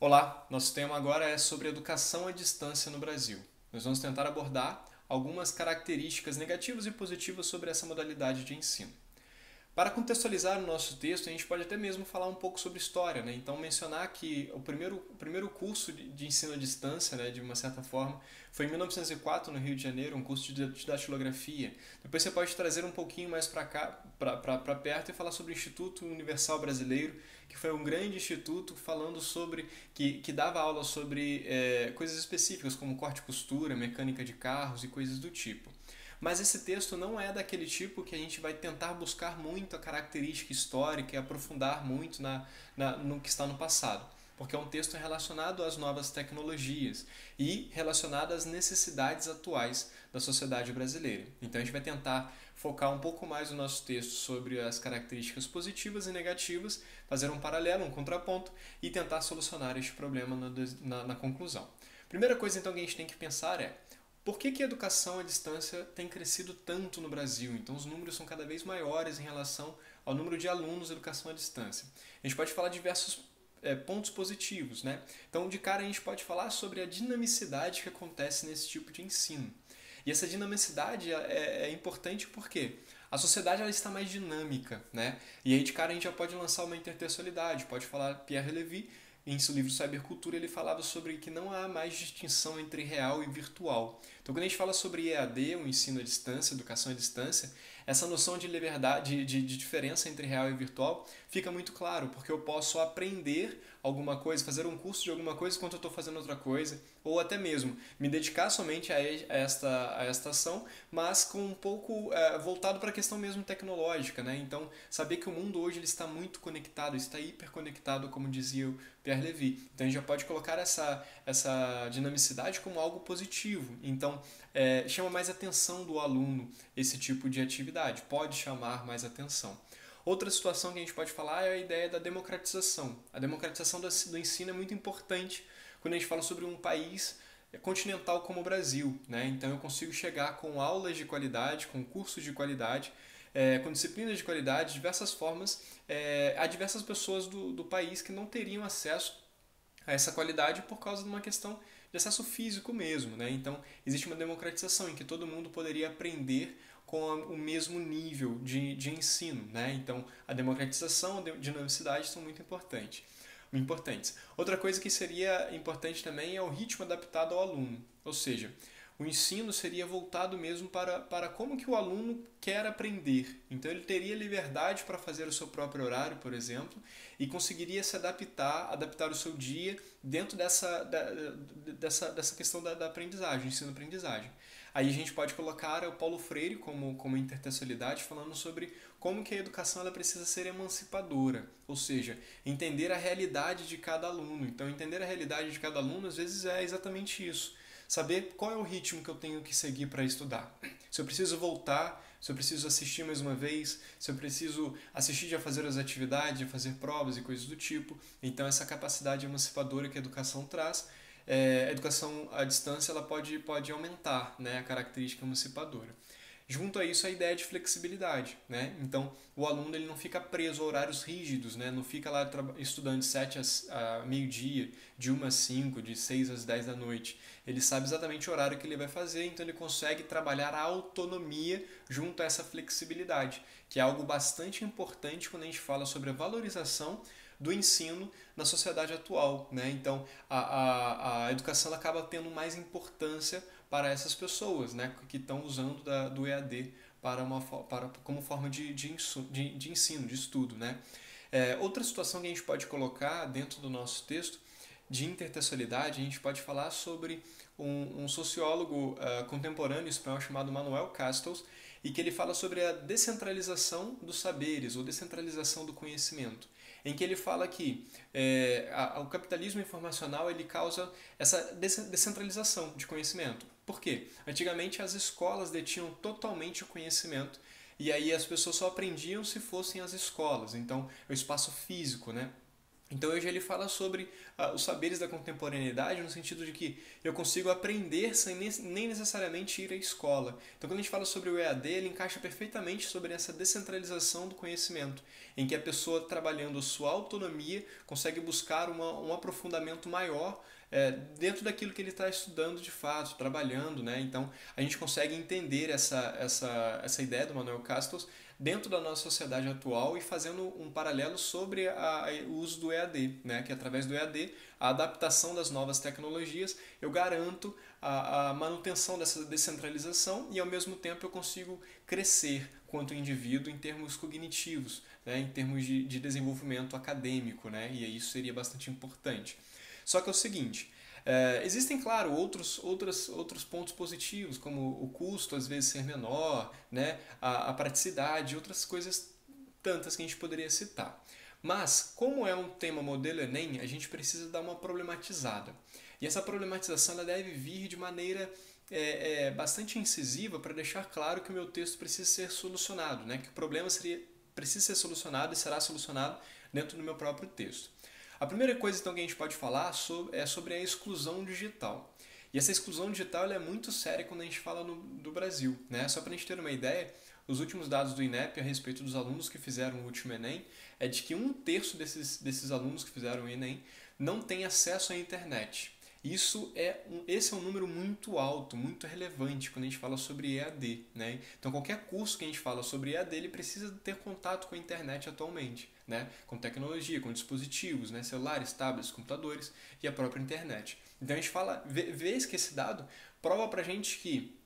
Olá, nosso tema agora é sobre educação à distância no Brasil. Nós vamos tentar abordar algumas características negativas e positivas sobre essa modalidade de ensino. Para contextualizar o nosso texto, a gente pode até mesmo falar um pouco sobre história, né? Então, mencionar que o primeiro curso de ensino à distância, né, de uma certa forma, foi em 1904, no Rio de Janeiro, um curso de datilografia. Depois você pode trazer um pouquinho mais para cá, para perto, e falar sobre o Instituto Universal Brasileiro, que foi um grande instituto falando sobre, que dava aula sobre coisas específicas, como corte e costura, mecânica de carros e coisas do tipo. Mas esse texto não é daquele tipo que a gente vai tentar buscar muito a característica histórica e aprofundar muito no que está no passado, porque é um texto relacionado às novas tecnologias e relacionado às necessidades atuais da sociedade brasileira. Então a gente vai tentar focar um pouco mais o nosso texto sobre as características positivas e negativas, fazer um paralelo, um contraponto e tentar solucionar este problema na conclusão. Primeira coisa então que a gente tem que pensar é: por que a educação à distância tem crescido tanto no Brasil? Então, os números são cada vez maiores em relação ao número de alunos de educação à distância. A gente pode falar de diversos pontos positivos, né? Então, de cara, a gente pode falar sobre a dinamicidade que acontece nesse tipo de ensino. E essa dinamicidade é importante porque a sociedade ela está mais dinâmica, né? E aí, de cara, a gente já pode lançar uma intertextualidade, pode falar Pierre Levy. Em seu livro Cybercultura, ele falava sobre que não há mais distinção entre real e virtual. Então, quando a gente fala sobre EAD, o ensino à distância, educação à distância, essa noção de liberdade, de diferença entre real e virtual, fica muito claro, porque eu posso aprender alguma coisa, fazer um curso de alguma coisa enquanto eu estou fazendo outra coisa, ou até mesmo me dedicar somente a esta ação, mas com um pouco voltado para a questão mesmo tecnológica, né? Então, saber que o mundo hoje ele está muito conectado, está hiperconectado, como dizia o Pierre Levy. Então, a gente já pode colocar essa dinamicidade como algo positivo. Então, chama mais atenção do aluno esse tipo de atividade, pode chamar mais atenção. Outra situação que a gente pode falar é a ideia da democratização. A democratização do ensino é muito importante quando a gente fala sobre um país continental como o Brasil, né? Então eu consigo chegar com aulas de qualidade, com cursos de qualidade, com disciplinas de qualidade, de diversas formas, a diversas pessoas do país que não teriam acesso a essa qualidade por causa de uma questão de acesso físico mesmo, né? Então existe uma democratização em que todo mundo poderia aprender com o mesmo nível de ensino, né? Então a democratização e a dinamicidade são muito importantes. Outra coisa que seria importante também é o ritmo adaptado ao aluno, ou seja, o ensino seria voltado mesmo para como que o aluno quer aprender. Então ele teria liberdade para fazer o seu próprio horário, por exemplo, e conseguiria se adaptar o seu dia dentro dessa questão da aprendizagem, ensino-aprendizagem. Aí a gente pode colocar o Paulo Freire como intertextualidade, falando sobre como que a educação ela precisa ser emancipadora, ou seja, entender a realidade de cada aluno. Então, entender a realidade de cada aluno, às vezes, é exatamente isso. Saber qual é o ritmo que eu tenho que seguir para estudar. Se eu preciso voltar, se eu preciso assistir mais uma vez, se eu preciso assistir já fazer as atividades, já fazer provas e coisas do tipo. Então, essa capacidade emancipadora que a educação traz, a educação à distância ela pode aumentar, né, a característica emancipadora. Junto a isso, a ideia de flexibilidade, né? Então, o aluno ele não fica preso a horários rígidos, né? Não fica lá estudando de 7 a meio-dia, de 1 às 5, de 6 às 10 da noite. Ele sabe exatamente o horário que ele vai fazer, então ele consegue trabalhar a autonomia junto a essa flexibilidade, que é algo bastante importante quando a gente fala sobre a valorização do ensino na sociedade atual, né? Então, a educação ela acaba tendo mais importância para essas pessoas, né, que estão usando do EAD como forma de ensino, de estudo. Né? Outra situação que a gente pode colocar dentro do nosso texto de intertextualidade, a gente pode falar sobre um sociólogo contemporâneo espanhol chamado Manuel Castells, e que ele fala sobre a descentralização dos saberes ou descentralização do conhecimento, em que ele fala que o capitalismo informacional ele causa essa descentralização de conhecimento. Por quê? Antigamente as escolas detinham totalmente o conhecimento e aí as pessoas só aprendiam se fossem as escolas, então o espaço físico, né? Então hoje ele fala sobre os saberes da contemporaneidade no sentido de que eu consigo aprender sem nem necessariamente ir à escola. Então quando a gente fala sobre o EAD, ele encaixa perfeitamente sobre essa descentralização do conhecimento, em que a pessoa trabalhando sua autonomia consegue buscar um aprofundamento maior dentro daquilo que ele está estudando de fato, trabalhando, né? Então a gente consegue entender essa ideia do Manuel Castells dentro da nossa sociedade atual e fazendo um paralelo sobre o uso do EAD, né? Que através do EAD, a adaptação das novas tecnologias, eu garanto a manutenção dessa descentralização e ao mesmo tempo eu consigo crescer quanto indivíduo em termos cognitivos, né? Em termos de desenvolvimento acadêmico, né? E isso seria bastante importante. Só que é o seguinte, existem, claro, outros pontos positivos, como o custo às vezes ser menor, né, a praticidade, outras coisas tantas que a gente poderia citar. Mas, como é um tema modelo Enem, a gente precisa dar uma problematizada. E essa problematização ela deve vir de maneira bastante incisiva para deixar claro que o meu texto precisa ser solucionado, né, que o problema precisa ser solucionado e será solucionado dentro do meu próprio texto. A primeira coisa então que a gente pode falar é sobre a exclusão digital. E essa exclusão digital ela é muito séria quando a gente fala do Brasil, né? Só para a gente ter uma ideia, os últimos dados do INEP a respeito dos alunos que fizeram o último Enem é de que 1/3 desses alunos que fizeram o Enem não tem acesso à internet. Esse é um número muito alto, muito relevante quando a gente fala sobre EAD, né? Então qualquer curso que a gente fala sobre EAD, ele precisa ter contato com a internet atualmente, né? Com tecnologia, com dispositivos, né? Celulares, tablets, computadores e a própria internet. Então a gente vê que esse dado prova pra gente que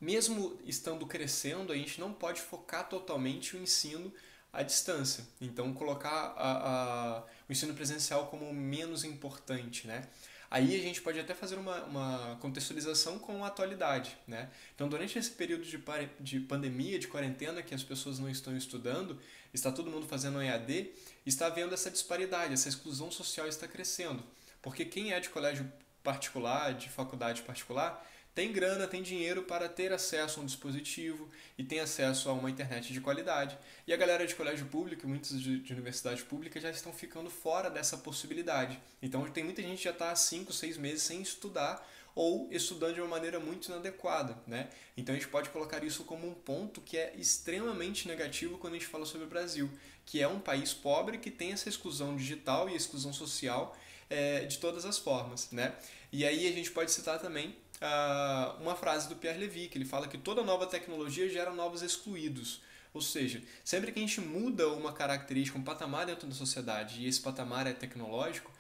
mesmo estando crescendo, a gente não pode focar totalmente o ensino à distância. Então colocar o ensino presencial como menos importante, né? Aí a gente pode até fazer uma contextualização com a atualidade, né? Então, durante esse período de pandemia, de quarentena, que as pessoas não estão estudando, está todo mundo fazendo EAD, está havendo essa disparidade, essa exclusão social está crescendo. Porque quem é de colégio particular, de faculdade particular, tem grana, tem dinheiro para ter acesso a um dispositivo e tem acesso a uma internet de qualidade. E a galera de colégio público, muitos de universidade pública, já estão ficando fora dessa possibilidade. Então tem muita gente que já está há 5, 6 meses sem estudar ou estudando de uma maneira muito inadequada, né? Então a gente pode colocar isso como um ponto que é extremamente negativo quando a gente fala sobre o Brasil, que é um país pobre que tem essa exclusão digital e exclusão social de todas as formas, né? E aí a gente pode citar também uma frase do Pierre Levy, que ele fala que toda nova tecnologia gera novos excluídos. Ou seja, sempre que a gente muda uma característica, um patamar dentro da sociedade, e esse patamar é tecnológico,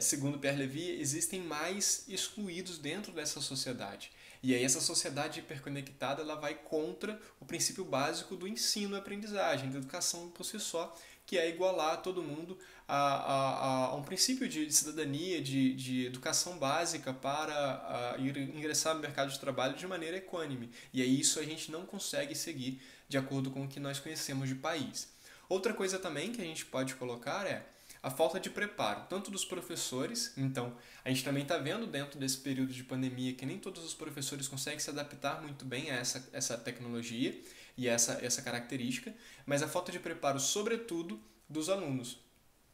segundo Pierre Levy, existem mais excluídos dentro dessa sociedade. E aí essa sociedade hiperconectada ela vai contra o princípio básico do ensino e aprendizagem, da educação por si só, que é igualar todo mundo a um princípio de cidadania, de educação básica para ingressar no mercado de trabalho de maneira equânime. E aí isso a gente não consegue seguir de acordo com o que nós conhecemos de país. Outra coisa também que a gente pode colocar é a falta de preparo, tanto dos professores, então a gente também está vendo dentro desse período de pandemia que nem todos os professores conseguem se adaptar muito bem a essa tecnologia e essa característica, mas a falta de preparo, sobretudo, dos alunos.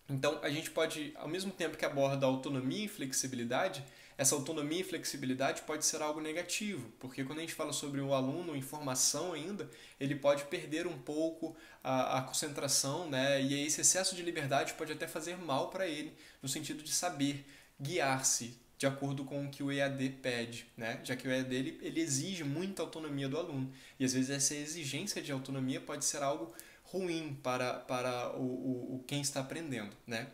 Então, a gente pode, ao mesmo tempo que aborda autonomia e flexibilidade, essa autonomia e flexibilidade pode ser algo negativo, porque quando a gente fala sobre o aluno em formação ainda, ele pode perder um pouco a concentração, né? E esse excesso de liberdade pode até fazer mal para ele, no sentido de saber guiar-se de acordo com o que o EAD pede, né? Já que o EAD ele exige muita autonomia do aluno, e às vezes essa exigência de autonomia pode ser algo ruim para quem está aprendendo, né?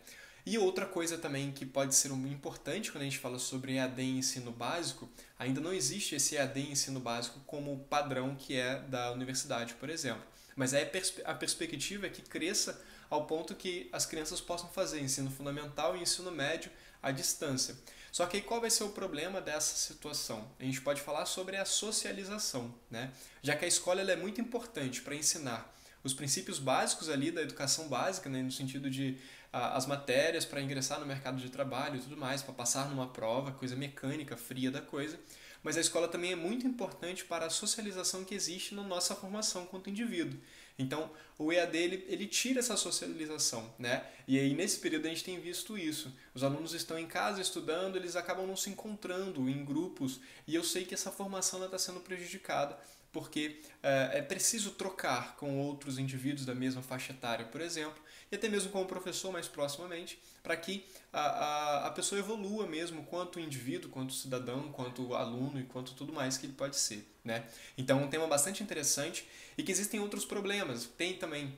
E outra coisa também que pode ser importante quando a gente fala sobre EAD em ensino básico, ainda não existe esse EAD em ensino básico como padrão que é da universidade, por exemplo. Mas a perspectiva é que cresça ao ponto que as crianças possam fazer ensino fundamental e ensino médio à distância. Só que aí qual vai ser o problema dessa situação? A gente pode falar sobre a socialização, né? Já que a escola ela é muito importante para ensinar os princípios básicos ali da educação básica, né, no sentido de as matérias para ingressar no mercado de trabalho e tudo mais, para passar numa prova, coisa mecânica, fria da coisa. Mas a escola também é muito importante para a socialização que existe na nossa formação quanto indivíduo. Então, o EAD ele tira essa socialização, né? E aí nesse período a gente tem visto isso. Os alunos estão em casa estudando, eles acabam não se encontrando em grupos, e eu sei que essa formação está sendo prejudicada porque é preciso trocar com outros indivíduos da mesma faixa etária, por exemplo, e até mesmo com o professor mais proximamente, para que a pessoa evolua mesmo quanto indivíduo, quanto cidadão, quanto aluno e quanto tudo mais que ele pode ser, né? Então, um tema bastante interessante e que existem outros problemas. Tem também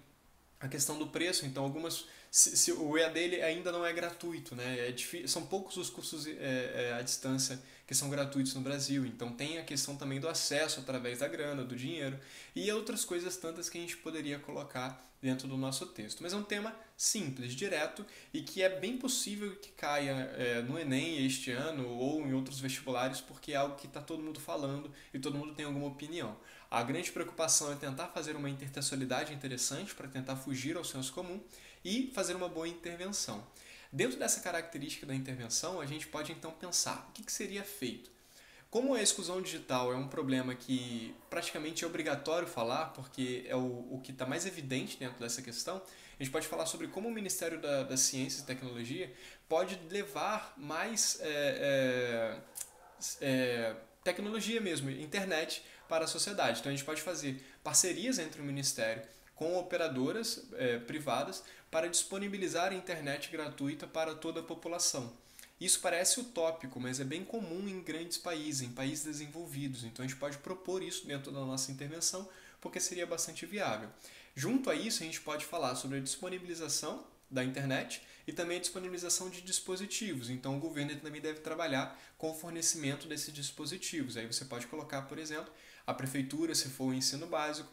a questão do preço, então se o EAD dele ainda não é gratuito, né? São poucos os cursos à distância que são gratuitos no Brasil, então tem a questão também do acesso através da grana, do dinheiro e outras coisas tantas que a gente poderia colocar dentro do nosso texto. Mas é um tema simples, direto e que é bem possível que caia no Enem este ano ou em outros vestibulares, porque é algo que está todo mundo falando e todo mundo tem alguma opinião. A grande preocupação é tentar fazer uma intertextualidade interessante para tentar fugir ao senso comum e fazer uma boa intervenção. Dentro dessa característica da intervenção, a gente pode então pensar o que seria feito. Como a exclusão digital é um problema que praticamente é obrigatório falar, porque é o que está mais evidente dentro dessa questão, a gente pode falar sobre como o Ministério da Ciência e Tecnologia pode levar mais tecnologia mesmo, internet, para a sociedade. Então a gente pode fazer parcerias entre o Ministério com operadoras privadas para disponibilizar a internet gratuita para toda a população. Isso parece utópico, mas é bem comum em grandes países, em países desenvolvidos. Então a gente pode propor isso dentro da nossa intervenção, porque seria bastante viável. Junto a isso, a gente pode falar sobre a disponibilização da internet e também a disponibilização de dispositivos. Então o governo também deve trabalhar com o fornecimento desses dispositivos. Aí você pode colocar, por exemplo, a prefeitura, se for o ensino básico,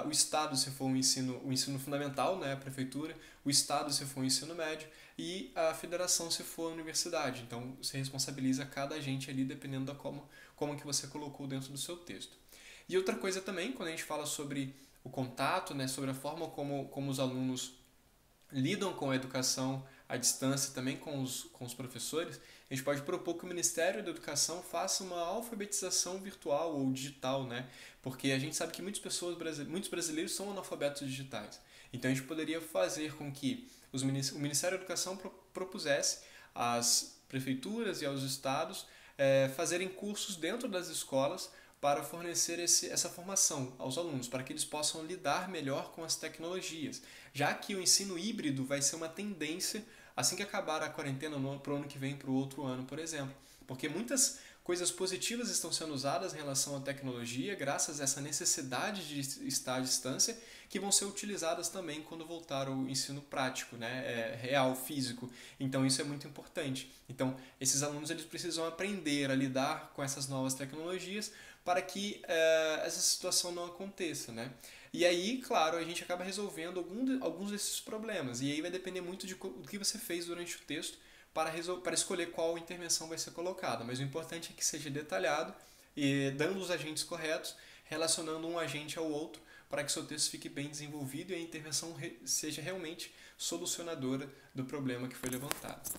o Estado, se for o ensino fundamental, né, a prefeitura, o Estado, se for o ensino médio, e a federação, se for a universidade. Então, você responsabiliza cada agente ali, dependendo da como que você colocou dentro do seu texto. E outra coisa também, quando a gente fala sobre o contato, né, sobre a forma como os alunos lidam com a educação à distância, também com os professores, a gente pode propor que o Ministério da Educação faça uma alfabetização virtual ou digital, né? Porque a gente sabe que muitos brasileiros são analfabetos digitais. Então a gente poderia fazer com que o Ministério da Educação propusesse às prefeituras e aos estados fazerem cursos dentro das escolas para fornecer essa formação aos alunos, para que eles possam lidar melhor com as tecnologias, já que o ensino híbrido vai ser uma tendência assim que acabar a quarentena para o ano que vem, para o outro ano, por exemplo. Porque muitas coisas positivas estão sendo usadas em relação à tecnologia, graças a essa necessidade de estar à distância, que vão ser utilizadas também quando voltar ao ensino prático, né? Real, físico. Então isso é muito importante. Então esses alunos eles precisam aprender a lidar com essas novas tecnologias para que essa situação não aconteça, né? E aí, claro, a gente acaba resolvendo alguns desses problemas. E aí vai depender muito do que você fez durante o texto para escolher qual intervenção vai ser colocada. Mas o importante é que seja detalhado e dando os agentes corretos, relacionando um agente ao outro, para que seu texto fique bem desenvolvido e a intervenção seja realmente solucionadora do problema que foi levantado.